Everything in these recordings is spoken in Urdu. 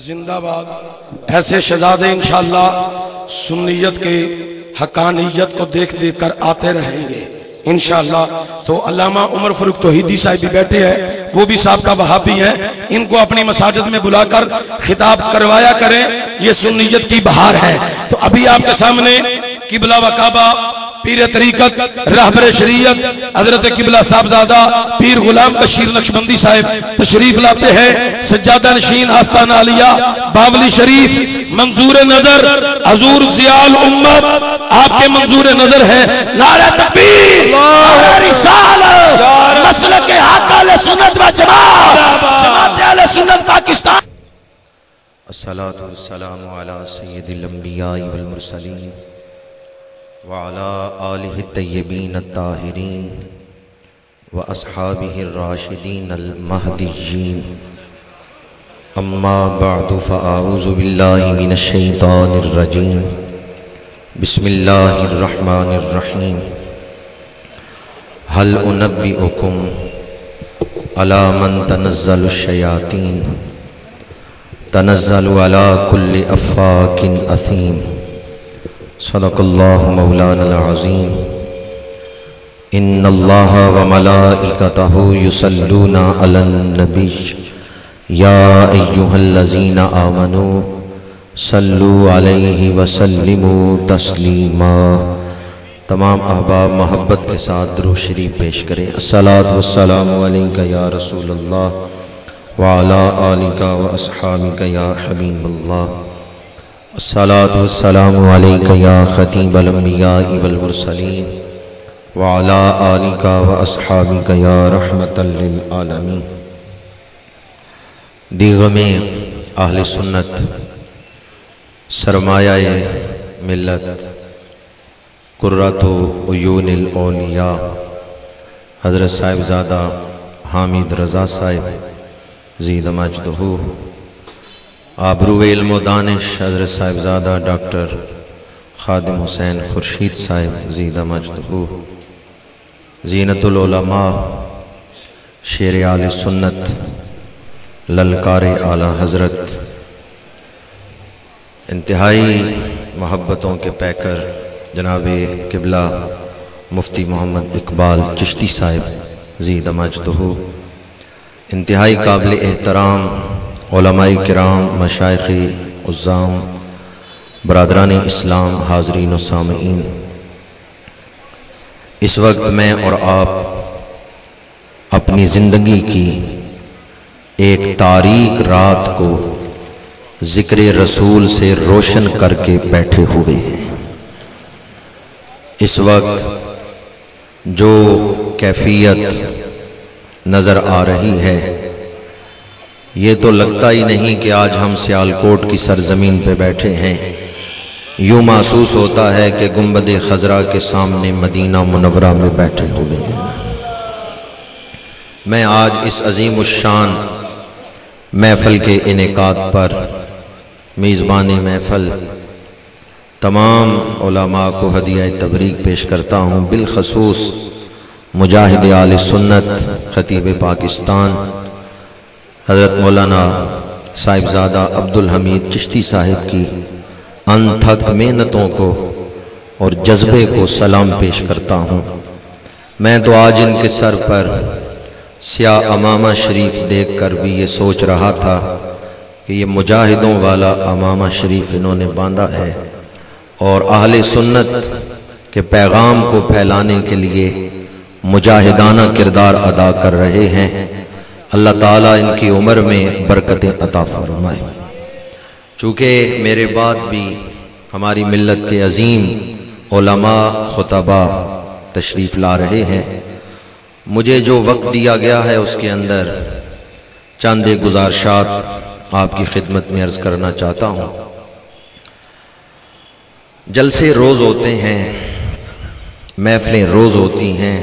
زندہ باد. ایسے شہزادے انشاءاللہ سنیت کے حقانیت کو دیکھ دیکھ کر آتے رہیں گے انشاءاللہ. تو علامہ عمر فاروق توحیدی صاحب بھی بیٹھے ہیں, وہ بھی صاحب کا وہابی ہیں, ان کو اپنی مساجد میں بلا کر خطاب کروایا کریں. یہ سنیت کی بہار ہے. تو ابھی آپ کے سامنے قبلہ و کعبہ پیر طریقت رہبر شریعت حضرت قبلہ صاحبزادہ پیر غلام بشیر نقشبندی صاحب تشریف لاتے ہیں. سجادہ نشین آستانہ علیہ باولی شریف منظور نظر حضور ضیاء الامت آپ کے منظور نظر ہے. نعرہ تکبیر, نعرہ رسالت, مسلک حق اہل سنت و جماعت اہل سنت پاکستان. الصلاۃ والسلام علی سید الانبیاء والمرسلین وعلى آلہ الطیبین الطاہرین واصحابہ الراشدین المہدیین. اما بعد فاعوذ باللہ من الشیطان الرجیم. بسم اللہ الرحمن الرحیم. هل انبئکم علی من تنزل الشیاطین تنزل علی کل افاک اثیم. صدق اللہ مولانا العظیم. ان اللہ وملائکتہ یصلون علی النبی یا ایہا الذین آمنوا صلوا علیہ وسلموا تسلیما. تمام احباب محبت کے ساتھ درود شریف پیش کریں. الصلاۃ والسلام علیک یا رسول اللہ وعلی آلک واصحابک یا حبیب اللہ. الصلاۃ والسلام علیک یا خطیب الانبیاء والمرسلین وعلی آلک واصحابک یا رحمۃ للعالمین. دیغم اہل سنت سرمایہ ملت قرۃ عیون الاولیاء حضرت صاحبزادہ حامد رضا صاحب زید مجدہ, آبرو علم و دانش حضرت صاحبزادہ ڈاکٹر خادم حسین خورشید صاحب زید مجدہ, زینت العلماء شیر آل سنت للکار اعلیٰ حضرت, انتہائی محبتوں کے پیکر جناب قبلہ مفتی محمد اقبال چشتی صاحب زید مجدہ, انتہائی قابل احترام علماء کرام مشائخ عظام برادران اسلام حاضرین و سامعین. اس وقت میں اور آپ اپنی زندگی کی ایک تاریک رات کو ذکر رسول سے روشن کر کے بیٹھے ہوئے ہیں. اس وقت جو کیفیت نظر آ رہی ہے یہ تو لگتا ہی نہیں کہ آج ہم سیالکوٹ کی سرزمین پہ بیٹھے ہیں. یوں محسوس ہوتا ہے کہ گنبد خضرا کے سامنے مدینہ منورہ میں بیٹھے ہوئے ہیں. میں آج اس عظیم الشان محفل کے انعقاد پر میزبان محفل تمام علماء کو ہدیہ تبریک پیش کرتا ہوں, بالخصوص مجاہد آل سنت خطیب پاکستان حضرت مولانا صاحبزادہ عبدالحمید چشتی صاحب کی انتھک محنتوں کو اور جذبے کو سلام پیش کرتا ہوں. میں تو آج ان کے سر پر سیاہ امامہ شریف دیکھ کر بھی یہ سوچ رہا تھا کہ یہ مجاہدوں والا امامہ شریف انہوں نے باندھا ہے اور اہل سنت کے پیغام کو پھیلانے کے لیے مجاہدانہ کردار ادا کر رہے ہیں. اللہ تعالیٰ ان کی عمر میں برکتیں عطا فرمائے. چونکہ میرے بعد بھی ہماری ملت کے عظیم علماء خطبہ تشریف لا رہے ہیں, مجھے جو وقت دیا گیا ہے اس کے اندر چند گزارشات آپ کی خدمت میں عرض کرنا چاہتا ہوں. جلسے روز ہوتے ہیں, محفلیں روز ہوتی ہیں,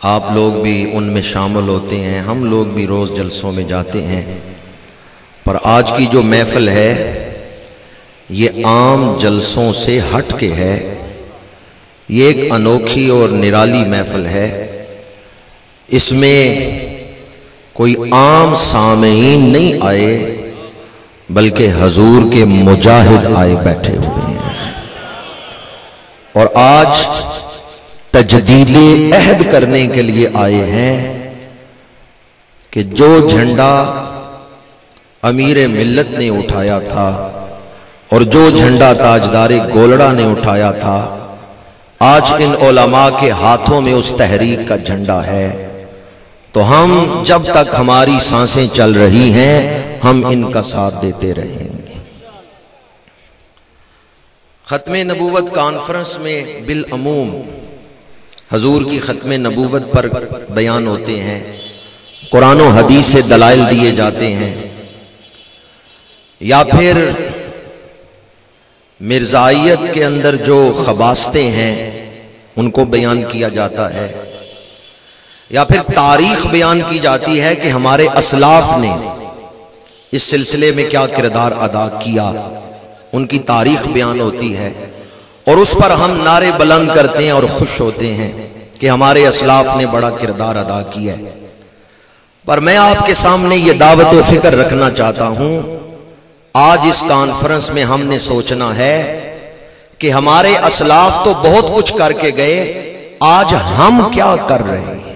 آپ لوگ بھی ان میں شامل ہوتے ہیں, ہم لوگ بھی روز جلسوں میں جاتے ہیں, پر آج کی جو محفل ہے یہ عام جلسوں سے ہٹ کے ہے. یہ ایک انوکھی اور نرالی محفل ہے. اس میں کوئی عام سامعین نہیں آئے بلکہ حضور کے مجاہد آئے بیٹھے ہوئے ہیں، اور آج تجدید عہد کرنے کے لیے آئے ہیں کہ جو جھنڈا امیر ملت نے اٹھایا تھا اور جو جھنڈا تاجدار گولڑا نے اٹھایا تھا، آج ان علماء کے ہاتھوں میں اس تحریک کا جھنڈا ہے، تو ہم جب تک ہماری سانسیں چل رہی ہیں ہم ان کا ساتھ دیتے رہیں گے۔ ختم نبوت کانفرنس میں بالعموم حضور کی ختم نبوت پر بیان ہوتے ہیں، قرآن و حدیث سے دلائل دیے جاتے ہیں، یا پھر مرزائیت کے اندر جو خباستیں ہیں ان کو بیان کیا جاتا ہے، یا پھر تاریخ بیان کی جاتی ہے کہ ہمارے اسلاف نے اس سلسلے میں کیا کردار ادا کیا، ان کی تاریخ بیان ہوتی ہے، اور اس پر ہم نعرے بلند کرتے ہیں اور خوش ہوتے ہیں کہ ہمارے اسلاف نے بڑا کردار ادا کیا ہے۔ پر میں آپ کے سامنے یہ دعوت و فکر رکھنا چاہتا ہوں، آج اس کانفرنس میں ہم نے سوچنا ہے کہ ہمارے اسلاف تو بہت کچھ کر کے گئے، آج ہم کیا کر رہے ہیں۔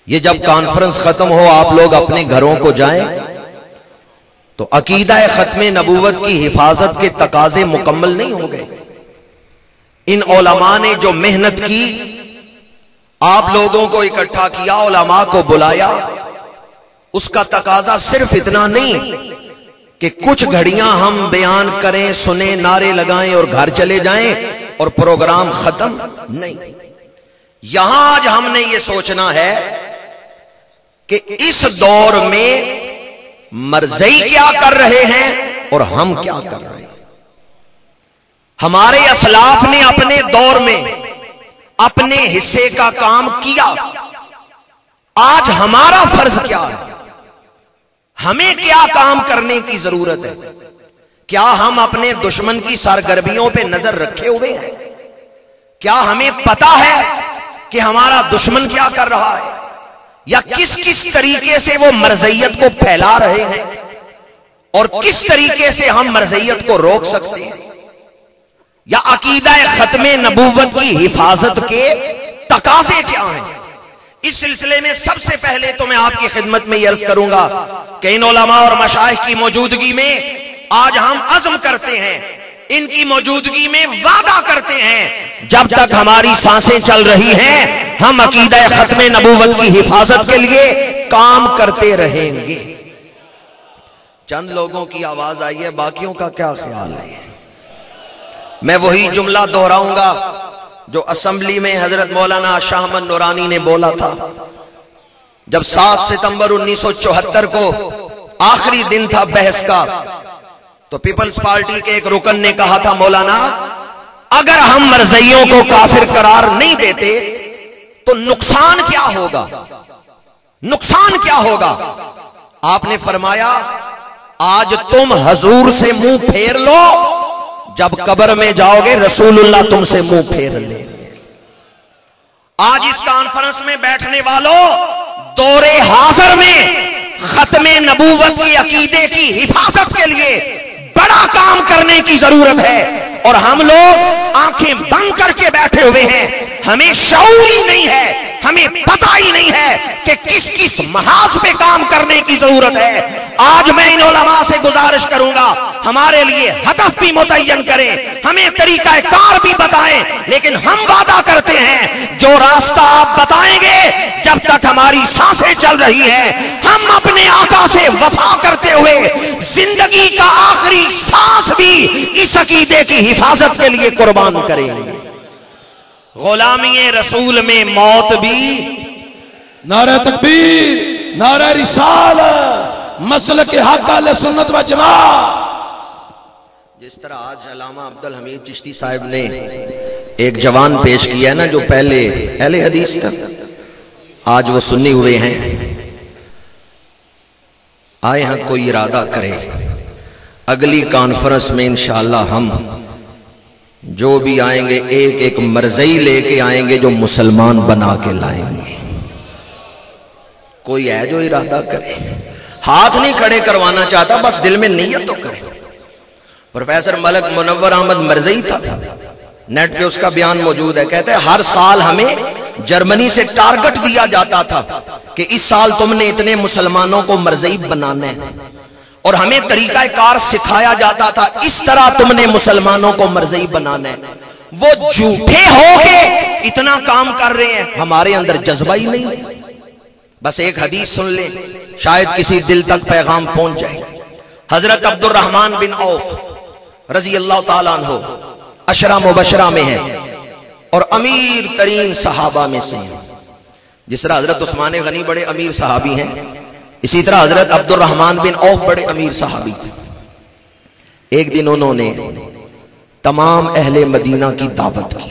یہ جب کانفرنس ختم ہو آپ لوگ اپنے گھروں کو جائیں تو عقیدہ ختم نبوت کی حفاظت کے تقاضے مکمل نہیں ہو گئے۔ ان علماء نے جو محنت کی، آپ لوگوں کو اکٹھا کیا، علماء کو بلایا، اس کا تقاضا صرف اتنا نہیں کہ کچھ گھڑیاں ہم بیان کریں، سنیں، نعرے لگائیں اور گھر چلے جائیں اور پروگرام ختم نہیں۔ یہاں آج ہم نے یہ سوچنا ہے کہ اس دور میں مرزئی کیا کر رہے ہیں اور ہم کیا کر رہے ہیں۔ ہمارے اسلاف نے اپنے دور میں اپنے حصے کا کام کیا، آج ہمارا فرض کیا ہے، ہمیں کیا کام کرنے کی ضرورت ہے؟ کیا ہم اپنے دشمن کی سرگرمیوں پہ نظر رکھے ہوئے ہیں؟ کیا ہمیں پتا ہے کہ ہمارا دشمن کیا کر رہا ہے، یا کس کس طریقے سے وہ مرزیت کو پھیلا رہے ہیں اور کس طریقے سے ہم مرزیت کو روک سکتے ہیں، یا عقیدہ ختم نبوت کی حفاظت کے تقاضے کیا ہیں؟ اس سلسلے میں سب سے پہلے تو میں آپ کی خدمت میں یہ عرض کروں گا کہ ان علماء اور مشائخ کی موجودگی میں آج ہم عزم کرتے ہیں، ان کی موجودگی میں وعدہ کرتے ہیں، جب تک ہماری سانسیں چل رہی ہیں ہم عقیدہ ختم نبوت کی حفاظت کے لیے کام کرتے رہیں گے۔ چند لوگوں کی آواز آئی ہے، باقیوں کا کیا خیال ہے؟ میں وہی جملہ دہراؤں گا جو اسمبلی میں حضرت مولانا شاہ احمد نورانی نے بولا تھا جب 7 ستمبر 1974 کو آخری دن تھا بحث کا، تو پیپلز پارٹی کے ایک رکن نے کہا تھا، مولانا اگر ہم مرزائیوں کو کافر قرار نہیں دیتے تو نقصان کیا ہوگا، نقصان کیا ہوگا؟ آپ نے فرمایا، آج تم حضور سے منہ پھیر لو، جب قبر میں جاؤ گے رسول اللہ تم سے منہ پھیر لیں گے۔ آج اس کانفرنس میں بیٹھنے والوں، دور حاضر میں ختم نبوت کی عقیدے کی حفاظت کے لیے بڑا کام کرنے کی ضرورت ہے، اور ہم لوگ آنکھیں بند کر کے بیٹھے ہوئے ہیں، ہمیں شعور ہی نہیں ہے، ہمیں پتہ ہی نہیں ہے کہ کس کس محاذ پہ کام کرنے کی ضرورت ہے۔ آج میں ان علماء سے گزارش کروں گا، ہمارے لیے ہدف بھی متعین کریں، ہمیں طریقہ کار بھی بتائیں، لیکن ہم وعدہ کرتے ہیں جو راستہ آپ بتائیں گے جب تک ہماری سانسیں چل رہی ہیں ہم اپنے آقا سے وفا کرتے ہوئے زندگی کا آخری سانس بھی اس عقیدے کی حفاظت کے لیے قربان کریں گے۔ غلامی رسول میں موت بھی، نعرہ تکبیر، نعرہ رسالت، مسلک حق اہل سنت و جماعت۔ جس طرح آج علامہ عبدالحمید چشتی صاحب نے ایک جوان پیش کیا ہے نا جو پہلے اہل حدیث تھا، آج وہ سنی ہوئے ہیں، آئے ہاں کوئی ارادہ کرے اگلی کانفرنس میں انشاءاللہ ہم جو بھی آئیں گے ایک ایک مرزئی لے کے آئیں گے جو مسلمان بنا کے لائیں گے۔ کوئی ہے جو ارادہ کرے، ہاتھ نہیں کھڑے کروانا چاہتا، بس دل میں نیت تو کرے۔ پروفیسر ملک منور احمد مرزئی تھا، نیٹ پہ اس کا بیان موجود ہے، کہتے ہیں ہر سال ہمیں جرمنی سے ٹارگٹ دیا جاتا تھا کہ اس سال تم نے اتنے مسلمانوں کو مرزئی بنانا ہے، اور ہمیں طریقہ کار سکھایا جاتا تھا اس طرح تم نے مسلمانوں کو مرزئی بنانا ہے۔ وہ جھوٹے ہو کے اتنا کام کر رہے ہیں، ہمارے اندر جذبہ ہی نہیں۔ بس ایک حدیث سن لیں، شاید کسی دل تک پیغام پہنچ جائے۔ حضرت عبد الرحمن بن عوف رضی اللہ تعالیٰ عنہ عشرہ مبشرہ میں ہیں اور امیر ترین صحابہ میں سے ہیں۔ جس طرح حضرت عثمان غنی بڑے امیر صحابی ہیں، اسی طرح حضرت عبد الرحمن بن عوف بڑے امیر صحابی تھے۔ ایک دن انہوں نے تمام اہل مدینہ کی دعوت کی،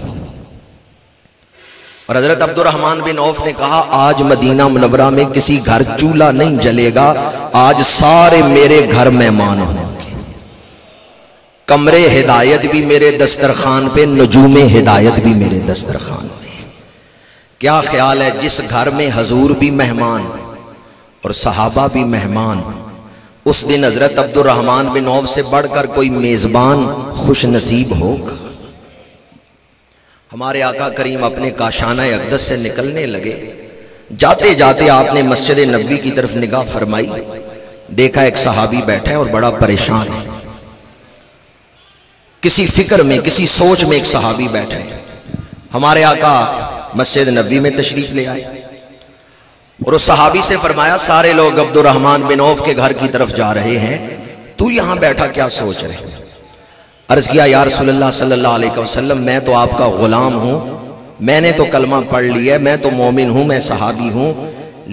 اور حضرت عبد الرحمن بن عوف نے کہا آج مدینہ منورہ میں کسی گھر چولہا نہیں جلے گا، آج سارے میرے گھر مہمان ہوں گے، کمرے ہدایت بھی میرے دسترخوان پہ، نجوم ہدایت بھی میرے دسترخوان پہ۔ کیا خیال ہے جس گھر میں حضور بھی مہمان اور صحابہ بھی مہمان، اس دن حضرت عبد الرحمن بن عوف سے بڑھ کر کوئی میزبان خوش نصیب ہوگا؟ ہمارے آقا کریم اپنے کاشانہ اقدس سے نکلنے لگے، جاتے جاتے آپ نے مسجد نبوی کی طرف نگاہ فرمائی، دیکھا ایک صحابی بیٹھا ہے اور بڑا پریشان ہے، کسی فکر میں کسی سوچ میں ایک صحابی بیٹھا ہے۔ ہمارے آقا مسجد نبوی میں تشریف لے آئے اور اس صحابی سے فرمایا سارے لوگ عبد الرحمن بن عوف کے گھر کی طرف جا رہے ہیں، تو یہاں بیٹھا کیا سوچ رہے؟ عرض کیا یا رسول اللہ صلی اللہ علیہ وسلم میں تو آپ کا غلام ہوں، میں نے تو کلمہ پڑھ لیا ہے، میں تو مومن ہوں، میں صحابی ہوں،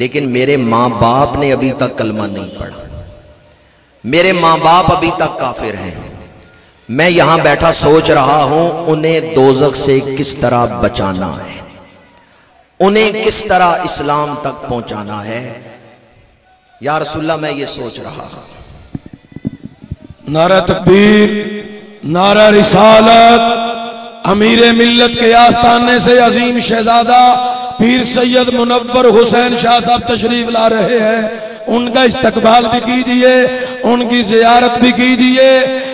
لیکن میرے ماں باپ نے ابھی تک کلمہ نہیں پڑھا، میرے ماں باپ ابھی تک کافر ہیں، میں یہاں بیٹھا سوچ رہا ہوں انہیں دوزخ سے کس طرح بچانا ہے، انہیں کس طرح اسلام تک پہنچانا ہے، یا رسول اللہ میں یہ سوچ رہا ہوں۔ نعرہ تکبیر، نعرہ رسالت، امیر ملت کے آستانے سے عظیم شہزادہ پیر سید منور حسین شاہ صاحب تشریف لا رہے ہیں، ان کا استقبال بھی کیجئے، ان کی زیارت بھی کیجئے۔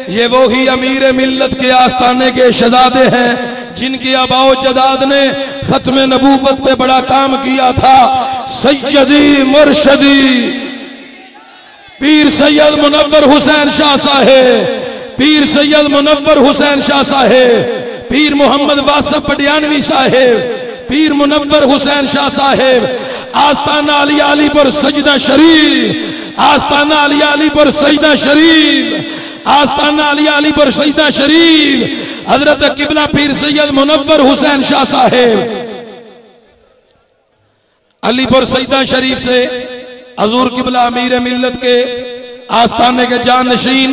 یہ وہی امیر ملت کے آستانے کے شہزادے ہیں جن کے آباء و جداد نے ختم نبوت پہ بڑا کام کیا تھا۔ سیدی مرشدی پیر سید منور حسین شاہ صاحب، پیر سید منور حسین شاہ صاحب، پیر محمد واصف پٹیانوی صاحب، پیر منور حسین شاہ صاحب، آستانہ علی علی پر سجدہ شریف، آستانہ علی علی پر سجدہ شریف، آستانہ علی علی پر سجدہ شریف، حضرت قبلہ پیر سید منور حسین شاہ صاحب علی پر سجدہ شریف سے حضور قبلہ امیر ملت کے آستانے کے جانشین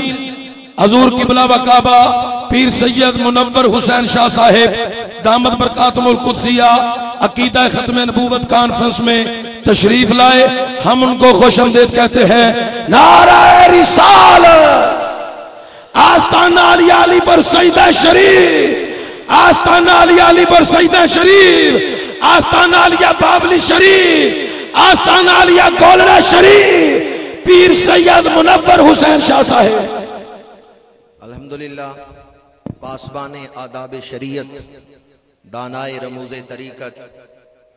حضور قبلہ و کعبہ پیر سید منور حسین شاہ صاحب دامت برکاتہم القدسیہ عقیدہ ختم نبوت کانفرنس میں تشریف لائے۔ ہم ان کو خوش آمدید کہتے ہیں۔ نعرہ رسالت، آستانہ علی علی پر سجدہ شریف، آستانہ علی علی پر سجدہ شریف، آستانہ علیہ بابلی شریف، آستانہ علیہ گولڑا شریف، پیر سید منور حسین شاہ صاحب۔ الحمدللہ پاسبان آداب شریعت، دانائے رموز طریقت،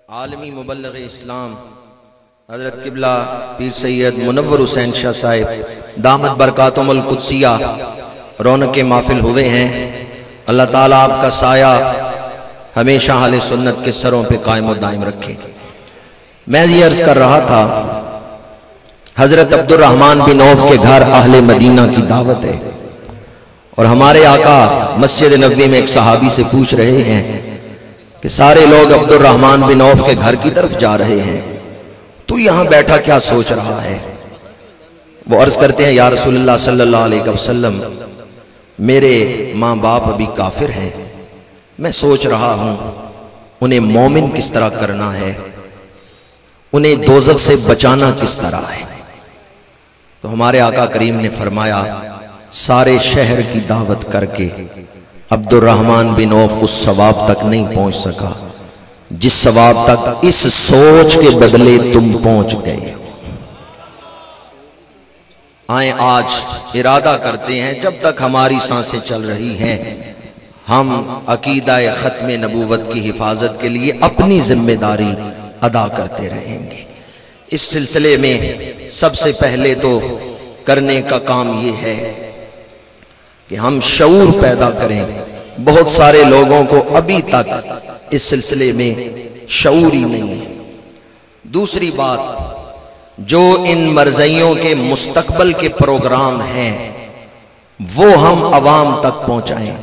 عالمی مبلغ اسلام حضرت قبلہ پیر سید منور حسین شاہ صاحب دامت برکاتہم القدسیہ رونق محفل ہوئے ہیں۔ اللہ تعالیٰ آپ کا سایہ ہمیشہ اہل سنت کے سروں پہ قائم و دائم رکھے۔ میں یہ عرض کر رہا تھا حضرت عبد الرحمن بن عوف کے گھر اہل مدینہ کی دعوت ہے، اور ہمارے آقا مسجد نبوی میں ایک صحابی سے پوچھ رہے ہیں کہ سارے لوگ عبد الرحمن بن عوف کے گھر کی طرف جا رہے ہیں، تو یہاں بیٹھا کیا سوچ رہا ہے؟ وہ عرض کرتے ہیں یا رسول اللہ صلی اللہ علیہ وسلم میرے ماں باپ ابھی کافر ہیں، میں سوچ رہا ہوں انہیں مومن کس طرح کرنا ہے، انہیں دوزخ سے بچانا کس طرح ہے۔ تو ہمارے آقا کریم نے فرمایا سارے شہر کی دعوت کر کے عبد الرحمن بن عوف اس ثواب تک نہیں پہنچ سکا جس ثواب تک اس سوچ کے بدلے تم پہنچ گئے ہو۔ آئیں آج ارادہ کرتے ہیں جب تک ہماری سانسیں چل رہی ہیں ہم عقیدہ ختم نبوت کی حفاظت کے لیے اپنی ذمہ داری ادا کرتے رہیں گے۔ اس سلسلے میں سب سے پہلے تو کرنے کا کام یہ ہے کہ ہم شعور پیدا کریں۔ بہت سارے لوگوں کو ابھی تک اس سلسلے میں شعور ہی نہیں ہے۔ دوسری بات، جو ان مرضیوں کے مستقبل کے پروگرام ہیں وہ ہم عوام تک پہنچائیں،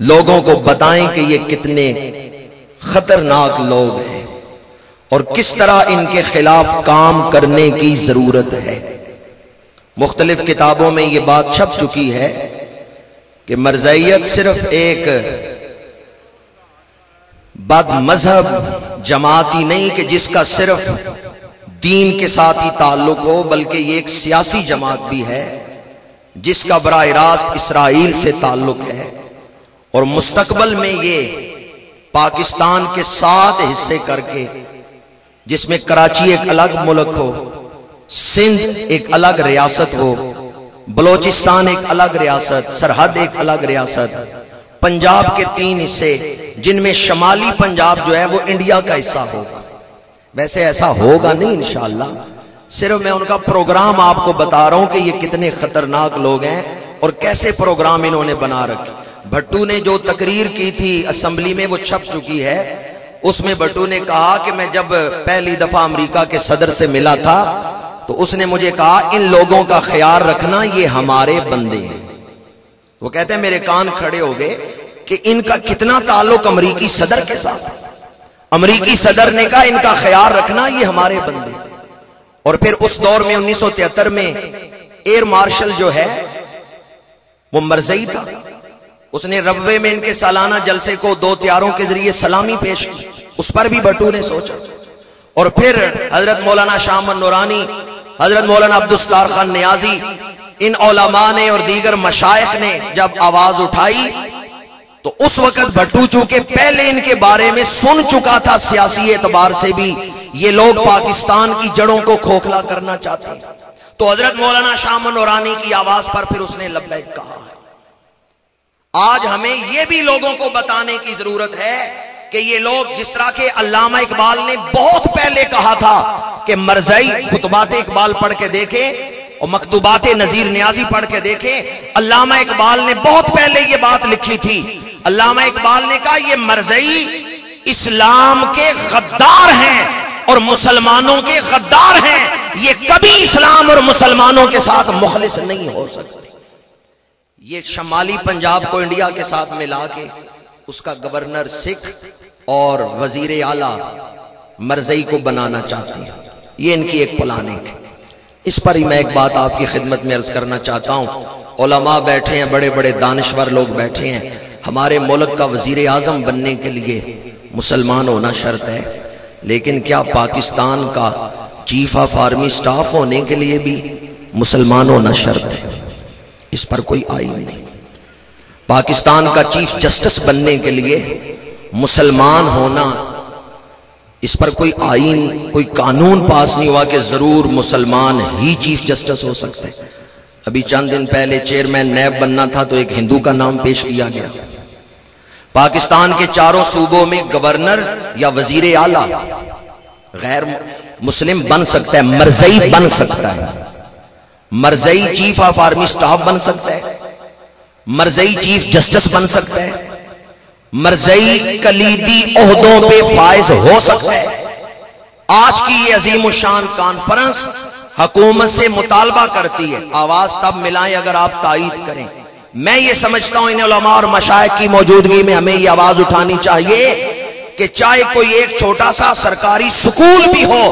لوگوں کو بتائیں کہ یہ کتنے خطرناک لوگ ہیں اور کس طرح ان کے خلاف کام کرنے کی ضرورت ہے۔ مختلف کتابوں میں یہ بات چھپ چکی ہے کہ مرزائیت صرف ایک بد مذہب جماعت ہی نہیں کہ جس کا صرف دین کے ساتھ ہی تعلق ہو، بلکہ یہ ایک سیاسی جماعت بھی ہے جس کا براہ راست اسرائیل سے تعلق ہے، اور مستقبل میں یہ پاکستان کے 7 حصے کر کے، جس میں کراچی ایک الگ ملک ہو، سندھ ایک الگ ریاست ہو، بلوچستان ایک الگ ریاست، سرحد ایک الگ ریاست، پنجاب کے 3 حصے جن میں شمالی پنجاب جو ہے وہ انڈیا کا حصہ ہوگا۔ ویسے ایسا ہوگا نہیں انشاءاللہ، صرف میں ان کا پروگرام آپ کو بتا رہا ہوں کہ یہ کتنے خطرناک لوگ ہیں اور کیسے پروگرام انہوں نے بنا رکھے۔ بھٹو نے جو تقریر کی تھی اسمبلی میں وہ چھپ چکی ہے، اس میں بھٹو نے کہا کہ میں جب پہلی دفعہ امریکہ کے صدر سے ملا تھا تو اس نے مجھے کہا ان لوگوں کا خیال رکھنا، یہ ہمارے بندے ہیں۔ وہ کہتے ہیں میرے کان کھڑے ہو گئے کہ ان کا کتنا تعلق امریکی صدر کے ساتھ۔ امریکی صدر نے کہا ان کا خیال رکھنا، یہ ہمارے بندے۔ اور پھر اس دور میں 1973 میں ایئر مارشل جو ہے وہ مرزئی تھا، اس نے ربوے میں ان کے سالانہ جلسے کو 2 طیاروں کے ذریعے سلامی پیش کی، اس پر بھی بھٹو نے سوچا۔ اور پھر حضرت مولانا شاہ احمد نورانی، حضرت مولانا عبدالستار خان نیازی، ان علماء نے اور دیگر مشائخ نے جب آواز اٹھائی تو اس وقت بھٹو چونکہ پہلے ان کے بارے میں سن چکا تھا، سیاسی اعتبار سے بھی یہ لوگ پاکستان کی جڑوں کو کھوکھلا کرنا چاہتے ہیں، تو حضرت مولانا شاہ احمد نورانی کی آواز پر پھر اس نے لبیک کہا ہے۔ آج ہمیں یہ بھی لوگوں کو بتانے کی ضرورت ہے کہ یہ لوگ جس طرح کے علامہ اقبال نے بہت پہلے کہا تھا کہ مرزائی خطبات اقبال پڑھ کے دیکھیں اور مکتوبات نذیر نیازی پڑھ کے دیکھیں، علامہ اقبال نے بہت پہلے یہ بات لکھی تھی۔ علامہ اقبال نے کہا یہ مرزائی اسلام کے غدار ہیں اور مسلمانوں کے غدار ہیں، یہ کبھی اسلام اور مسلمانوں کے ساتھ مخلص نہیں ہو سکتے۔ یہ شمالی پنجاب کو انڈیا کے ساتھ ملا کے اس کا گورنر سکھ اور وزیر اعلیٰ مرزائی کو بنانا چاہتے ہیں، یہ ان کی ایک پلاننگ ہے۔ اس پر ہی میں ایک بات آپ کی خدمت میں عرض کرنا چاہتا ہوں۔ علماء بیٹھے ہیں، بڑے بڑے دانشور لوگ بیٹھے ہیں، ہمارے ملک کا وزیر اعظم بننے کے لیے مسلمان ہونا شرط ہے، لیکن کیا پاکستان کا چیف آف آرمی سٹاف ہونے کے لیے بھی مسلمان ہونا شرط ہے؟ اس پر کوئی آئین نہیں۔ پاکستان کا چیف جسٹس بننے کے لیے مسلمان ہونا، اس پر کوئی آئین، کوئی قانون پاس نہیں ہوا کہ ضرور مسلمان ہی چیف جسٹس ہو سکتے۔ ابھی چند دن پہلے چیئرمین نیب بننا تھا تو ایک ہندو کا نام پیش کیا گیا۔ پاکستان کے 4 صوبوں میں گورنر یا وزیر اعلیٰ غیر مسلم بن سکتا ہے، مرزائی بن سکتا ہے، مرزائی چیف آف آرمی سٹاف بن سکتا ہے، مرزائی چیف جسٹس بن سکتا ہے، مرزائی کلیدی عہدوں پہ فائز ہو سکتا ہے۔ آج کی یہ عظیم الشان کانفرنس حکومت سے مطالبہ کرتی ہے، آواز تب ملائیں اگر آپ تائید کریں۔ میں یہ سمجھتا ہوں ان علماء اور مشائخ کی موجودگی میں ہمیں یہ آواز اٹھانی چاہیے کہ چاہے کوئی ایک چھوٹا سا سرکاری سکول بھی ہو،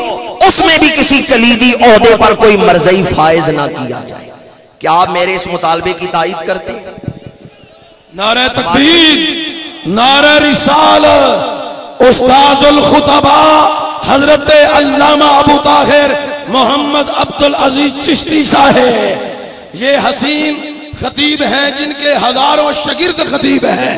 اس میں بھی کسی کلیدی عہدے پر کوئی مرزائی فائز نہ کیا جائے۔ کیا آپ میرے اس مطالبے کی تائید کرتے ہیں؟ نعرہ تکبیر، نعرہ رسالت، استاذ الخطباء حضرت علامہ ابو طاہر محمد عبدالعزیز چشتی صاحب، یہ حسین خطیب ہیں جن کے ہزاروں شاگرد خطیب ہیں۔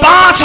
5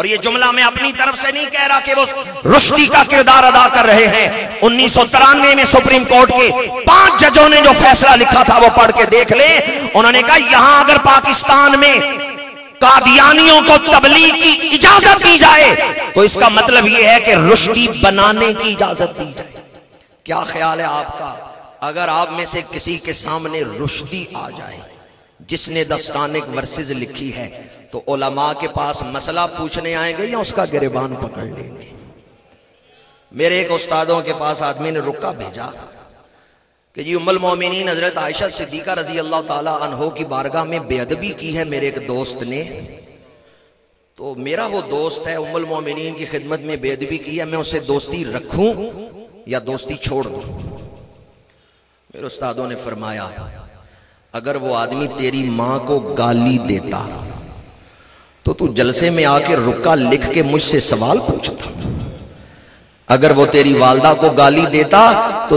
اور یہ جملہ میں اپنی طرف سے نہیں کہہ رہا کہ وہ رشدی کا کردار ادا کر رہے ہیں. 1993 میں سپریم کورٹ کے 5 ججوں نے جو فیصلہ لکھا تھا وہ پڑھ کے دیکھ لیں. انہوں نے کہا یہاں اگر پاکستان میں قادیانیوں کو تبلیغ کی اجازت دی جائے تو اس کا مطلب یہ ہے کہ رشدی بنانے کی اجازت دی جائے. کیا خیال ہے آپ کا اگر آپ میں سے کسی کے سامنے رشدی آ جائے جس نے دستانک ورسز لکھی ہے تو علماء کے پاس مسئلہ پوچھنے آئیں گے یا اس کا گریبان پکڑ لیں گے؟ میرے ایک استادوں کے پاس آدمی نے رکا بھیجا کہ جی ام المومنین حضرت عائشہ صدیقہ رضی اللہ تعالی عنہ کی بارگاہ میں بے ادبی کی ہے میرے ایک دوست نے. تو میرا وہ دوست ہے ام المومنین کی خدمت میں بے ادبی کی ہے، میں اسے دوستی رکھوں یا دوستی چھوڑ دوں؟ میرے استادوں نے فرمایا اگر وہ آدمی تیری ماں کو گالی دیتا تو جلسے میں آ کے رکا لکھ کے مجھ سے سوال پوچھتا. اگر وہ تیری والدہ کو گالی دیتا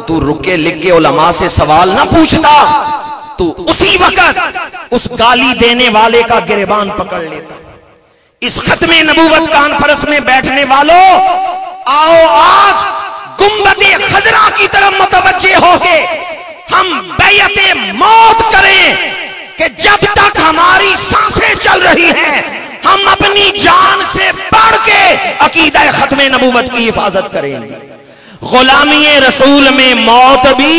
تو رکے لکھ کے علماء سے سوال نہ پوچھتا، تو اسی وقت اس گالی دینے والے کا گریبان پکڑ لیتا. اس ختم نبوت کانفرنس میں بیٹھنے والوں، آؤ آج گنبد خضرا کی طرف متوجہ ہو کے ہم بیعت موت کریں کہ جب تک ہماری سانسیں چل رہی ہیں ہم اپنی جان سے بڑھ کے عقیدہ ختم نبوت کی حفاظت کریں گے. غلامی رسول میں موت بھی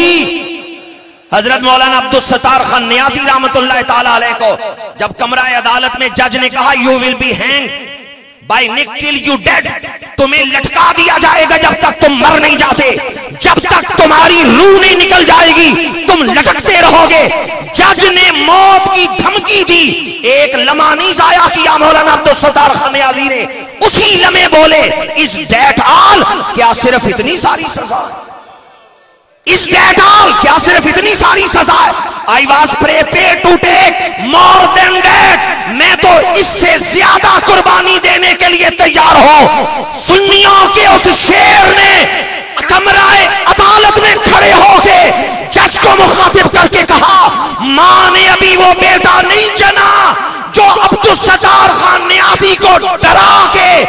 حضرت مولانا عبدالستار خان نیازی رحمت اللہ تعالی علیہ کو جب کمرہ عدالت میں جج نے کہا you will be hang by neck till you dead, تمہیں لٹکا دیا جائے گا جب تک تم مر نہیں جاتے، جب تک تمہاری روح نہیں نکل جائے گی تم لٹکتے رہو گے. جج نے موت کی دھمکی دی، ایک لمحہ نہیں ضائع کیا مولانا عبدالستار خان نیازی نے. اسی لمحے بولے اس ڈیٹ آل کیا صرف اتنی ساری سزا ہے؟ اس ڈیٹ آل کیا صرف اتنی ساری سزا ہے؟ I was prepared to take more than that. میں تو اس سے زیادہ قربانی دینے کے لیے تیار ہوں. سنیوں کے اس شیر نے کمرہ عدالت میں کھڑے ہو کے جج کو مخاطب کر کے کہا ماں نے ابھی وہ بیٹا نہیں جنا جو عبدالستار خان نیازی کو ڈرا کے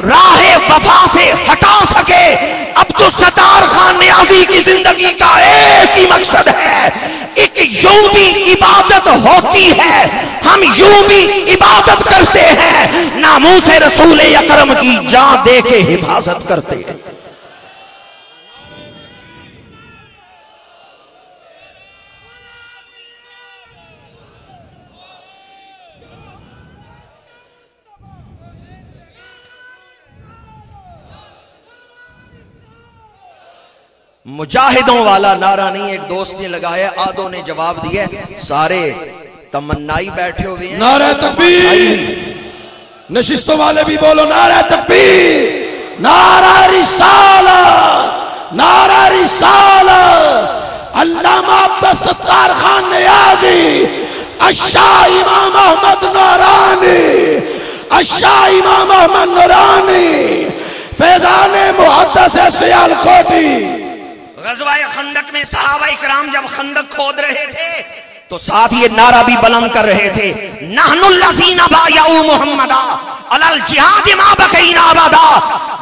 راہ وفا سے ہٹا سکے. عبدالستار خان نیازی کی زندگی کا ایک ہی مقصد ہے، ایک یوں بھی عبادت ہوتی ہے، ہم یوں بھی عبادت کرتے ہیں، ناموس رسول اکرم کی جان دے کے حفاظت کرتے ہیں. مجاہدوں والا نعرہ نہیں ایک دوست نے لگایا، آدھوں نے جواب دیا، سارے تمنائی بیٹھے ہوئے ہیں. نعرہ تکبیر. نشستوں والے بھی بولو نعرہ تکبیر، نعرہ رسالت، نعرہ رسالت. علامہ عبدالستار خان نیازی، الشاہ امام احمد نورانی، الشاہ امام احمد نورانی، فیضان محدث سیالکوٹی. غزوہ خندق میں صحابہ اکرام جب خندق کھود رہے تھے تو ساتھ یہ نعرہ بھی بلند کر رہے تھے، نحن الذین بایعوا محمدا علی الجہاد ما بقینا ابدا.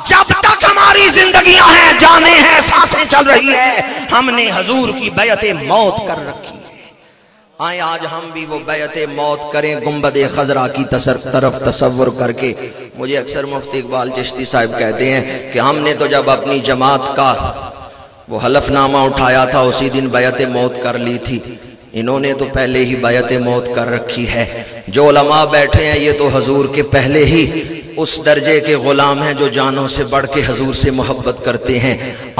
جب تک ہماری زندگیاں ہیں، جانیں ہیں، سانسیں چل رہی ہے، ہم نے حضور کی بیعت موت کر رکھی ہے. آئیں آج ہم بھی وہ بیعت موت کریں گنبد خضرا کی طرف تصور کر کے. مجھے اکثر مفتی اقبال چشتی صاحب کہتے ہیں کہ ہم نے تو جب اپنی جماعت کا وہ حلف نامہ اٹھایا تھا اسی دن بیعت موت کر لی تھی، انہوں نے تو پہلے ہی بیعت موت کر رکھی ہے. جو علماء بیٹھے ہیں یہ تو حضور کے پہلے ہی اس درجے کے غلام ہیں جو جانوں سے بڑھ کے حضور سے محبت کرتے ہیں.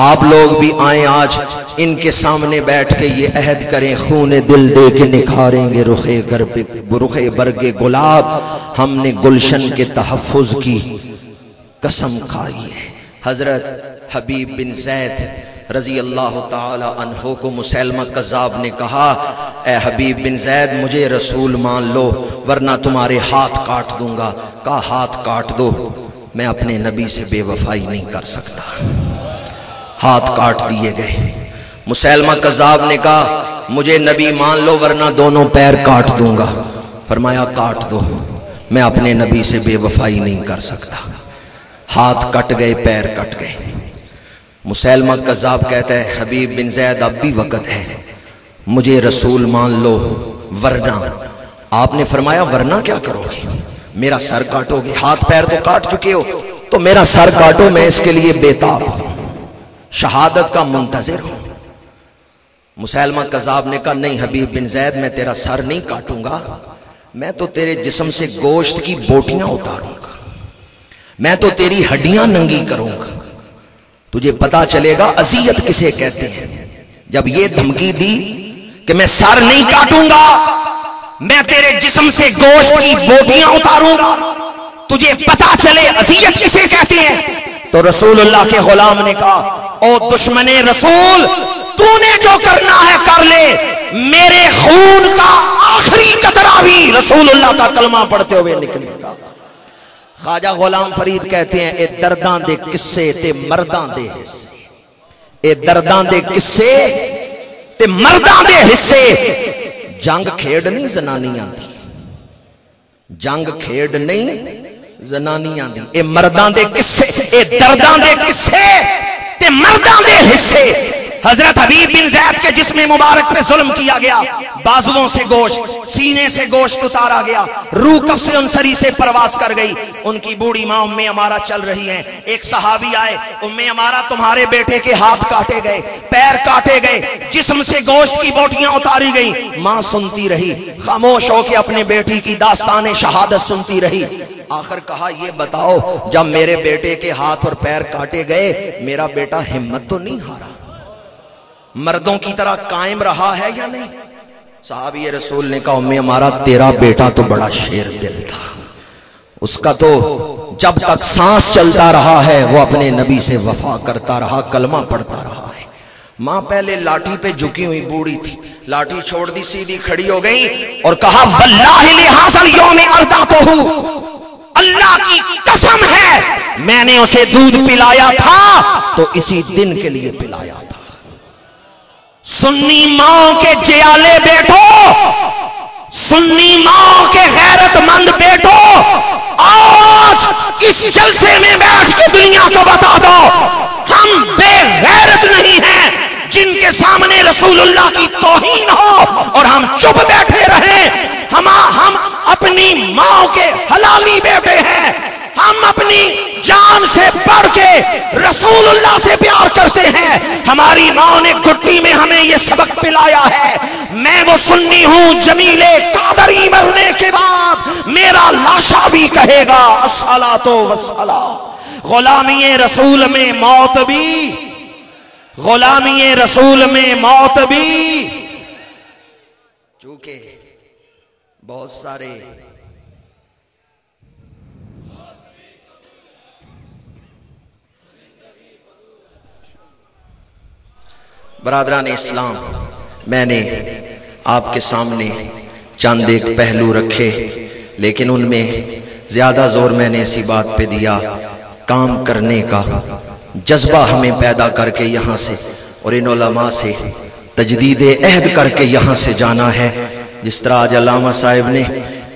آپ لوگ بھی آئیں آج ان کے سامنے بیٹھ کے یہ عہد کریں، خون دل دے کے نکھاریں گے رخے برگ گلاب، ہم نے گلشن کے تحفظ کی قسم کھائی ہے. حضرت حبیب بن زید رضی اللہ تعالی عنہ کو مسیلمہ کذاب نے کہا اے حبیب بن زید مجھے رسول مان لو ورنہ تمہارے ہاتھ کاٹ دوں گا. کہا ہاتھ کاٹ دو، میں اپنے نبی سے بے وفائی نہیں کر سکتا. ہاتھ کاٹ دیے گئے. مسیلمہ کذاب نے کہا مجھے نبی مان لو ورنہ دونوں پیر کاٹ دوں گا. فرمایا کاٹ دو. میں اپنے نبی سے بے وفائی نہیں کر سکتا۔ ہاتھ کٹ گئے، پیر کٹ گئے۔ مسیلمہ کذاب کہتا ہے حبیب بن زید اب بھی وقت ہے، مجھے رسول مان لو ورنہ۔ آپ نے فرمایا ورنہ کیا کرو گے؟ میرا سر کاٹو گے؟ ہاتھ پیر تو کاٹ چکے ہو، تو میرا سر کاٹو، میں اس کے لیے بےتاب ہوں، شہادت کا منتظر ہوں۔ مسیلمہ کذاب نے کہا نہیں حبیب بن زید، میں تیرا سر نہیں کاٹوں گا، میں تو تیرے جسم سے گوشت کی بوٹیاں اتاروں گا، میں تو تیری ہڈیاں ننگی کروں گا، تجھے پتا چلے گا اذیت کسے کہتے ہیں۔ جب یہ دھمکی دی کہ میں سر نہیں کاٹوں گا، میں تیرے جسم سے گوشت کی بوٹیاں اتاروں گا، تجھے پتا چلے اذیت کسے کہتے ہیں، تو رسول اللہ کے غلام نے کہا او دشمن رسول، تو نے جو کرنا ہے کر لے، میرے خون کا آخری قطرہ بھی رسول اللہ کا کلمہ پڑھتے ہوئے نکلے گا۔ خواجہ غلام فرید کہتے ہیں اے درداں دے قصے تے مرداں دے حصے، اے درداں دے قصے تے مرداں دے حصے، جنگ کھیڑ نہیں زنانیاں دی، جنگ کھیڑ نہیں زنانیاں دی، اے مرداں دے قصے، اے درداں دے قصے تے مرداں دے حصے۔ حضرت حبیب بن زید کے جسم مبارک پہ ظلم کیا گیا، بازوؤں سے گوشت، سینے سے گوشت اتارا گیا، روح کف سے انصری سے پرواز کر گئی۔ ان کی بوڑھی ماں ام عمارہ چل رہی ہیں، ایک صحابی آئے، ام عمارہ تمہارے بیٹے کے ہاتھ کاٹے گئے، پیر کاٹے گئے، جسم سے گوشت کی بوٹیاں اتاری گئیں۔ ماں سنتی رہی، خاموش ہو کے اپنے بیٹی کی داستان شہادت سنتی رہی۔ آخر کہا یہ بتاؤ جب میرے بیٹے کے ہاتھ اور پیر کاٹے گئے میرا بیٹا ہمت تو نہیں ہارا، مردوں کی طرح قائم رہا ہے یا نہیں؟ صحابی رسول نے کہا ام عمارہ تیرا بیٹا تو بڑا شیر دل تھا، اس کا تو جب تک سانس چلتا رہا ہے وہ اپنے نبی سے وفا کرتا رہا، کلمہ پڑھتا رہا ہے۔ ماں پہلے لاٹھی پہ جھکی ہوئی بوڑھی تھی، لاٹھی چھوڑ دی، سیدھی کھڑی ہو گئی اور کہا واللہ لہذا اليوم ارضعتہ، اللہ کی قسم ہے میں نے اسے دودھ پلایا تھا تو اسی دن کے لیے پلایا تھا۔ سنی ماں کے جیالے بیٹھو، سنی ماں کے غیرت مند بیٹھو، آج اس جلسے میں بیٹھ کے دنیا کو بتا دو ہم بے غیرت نہیں ہیں جن کے سامنے رسول اللہ کی توہین ہو اور ہم چپ بیٹھے رہیں۔ ہم اپنی ماں کے حلالی بیٹے ہیں، ہم اپنی جان سے بڑھ کے رسول اللہ سے پیار کرتے ہیں۔ ہماری ماں نے گھٹی میں ہمیں یہ سبق پلایا ہے۔ میں وہ سنی ہوں جمیل قادری مرنے کے بعد میرا لاشا بھی کہے گا الصلاۃ والسلام۔ غلامی رسول میں موت بھی، غلامی رسول میں موت بھی، چونکہ بہت سارے برادران اسلام، میں نے آپ کے سامنے چند ایک پہلو رکھے، لیکن ان میں زیادہ زور میں نے اسی بات پہ دیا کام کرنے کا جذبہ ہمیں پیدا کر کے یہاں سے اور ان علماء سے تجدید عہد کر کے یہاں سے جانا ہے۔ جس طرح آج علامہ صاحب نے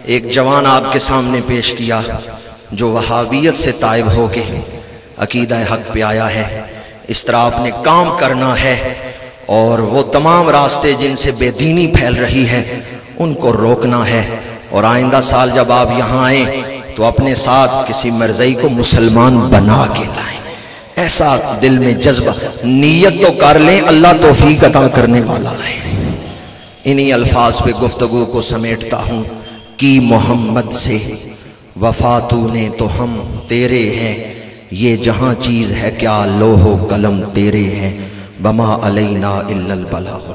ایک جوان آپ کے سامنے پیش کیا جو وہابیت سے تائب ہو کے عقیدہ حق پہ آیا ہے، اس طرح آپ نے کام کرنا ہے اور وہ تمام راستے جن سے بے دینی پھیل رہی ہے ان کو روکنا ہے۔ اور آئندہ سال جب آپ یہاں آئیں تو اپنے ساتھ کسی مرزئی کو مسلمان بنا کے لائیں، ایسا دل میں جذبہ، نیت تو کر لیں، اللہ توفیق عطا کرنے والا ہے۔ انہی الفاظ پہ گفتگو کو سمیٹتا ہوں کہ محمد سے وفا تو نے تو ہم تیرے ہیں، یہ جہاں چیز ہے کیا لوح و قلم تیرے ہیں، بما علینا الا البلاغ۔